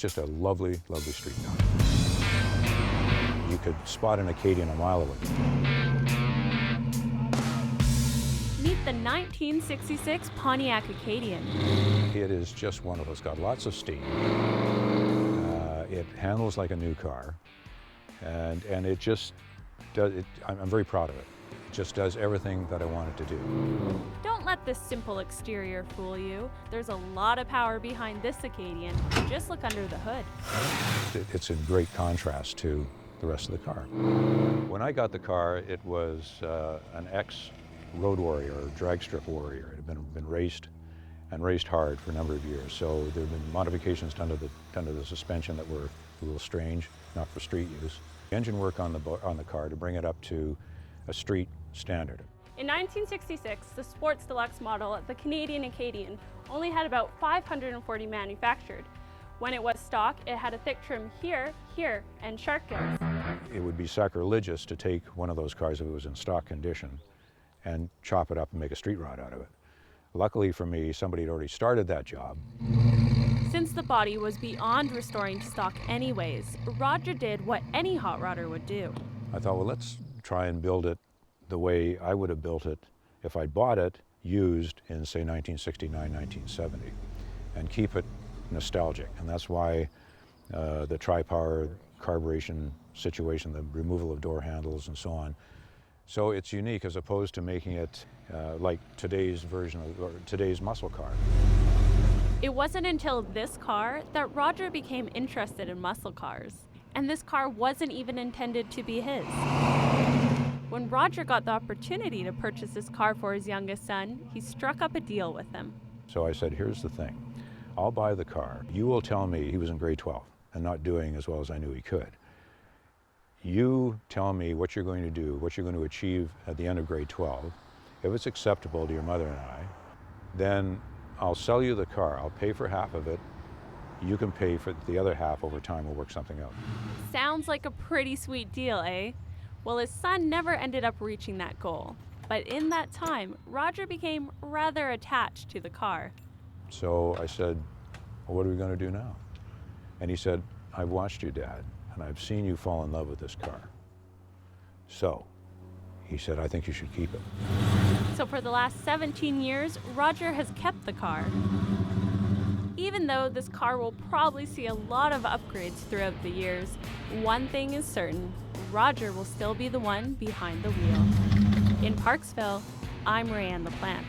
just a lovely, lovely street car. You could spot an Acadian a mile away. Meet the 1966 Pontiac Acadian. It is just wonderful. It's got lots of steam. It handles like a new car, and it just does. I'm very proud of it. It just does everything that I want it to do. Don't let this simple exterior fool you. There's a lot of power behind this Acadian. Just look under the hood. It's in great contrast to the rest of the car. When I got the car, it was an ex-road warrior, or drag strip warrior. It had been raced and raced hard for a number of years. So there have been modifications done to the suspension that were a little strange, not for street use. Engine work on the car to bring it up to a street standard. In 1966, the Sports Deluxe model, the Canadian Acadian, only had about 540 manufactured. When it was stock, it had a thick trim here, here, and shark gills. It would be sacrilegious to take one of those cars if it was in stock condition and chop it up and make a street rod out of it. Luckily for me, somebody had already started that job. Since the body was beyond restoring to stock anyways, Roger did what any hot rodder would do. I thought, well, let's try and build it the way I would have built it if I'd bought it used in, say, 1969, 1970, and keep it nostalgic. And that's why the tri-power carburation situation, the removal of door handles and so on. So it's unique as opposed to making it like today's version of, or today's muscle car. It wasn't until this car that Roger became interested in muscle cars. And this car wasn't even intended to be his. When Roger got the opportunity to purchase this car for his youngest son, he struck up a deal with him. So I said, here's the thing. I'll buy the car. You will tell me, he was in grade 12 and not doing as well as I knew he could. You tell me what you're going to do, what you're going to achieve at the end of grade 12. If it's acceptable to your mother and I, then I'll sell you the car. I'll pay for half of it. You can pay for the other half over time. We'll work something out. Sounds like a pretty sweet deal, eh? Well, his son never ended up reaching that goal. But in that time, Roger became rather attached to the car. So I said, well, what are we going to do now? And he said, I've watched you, Dad, and I've seen you fall in love with this car. So he said, I think you should keep it. So for the last 17 years, Roger has kept the car. Even though this car will probably see a lot of upgrades throughout the years, one thing is certain, Roger will still be the one behind the wheel. In Parksville, I'm Rae-Anne the Plant.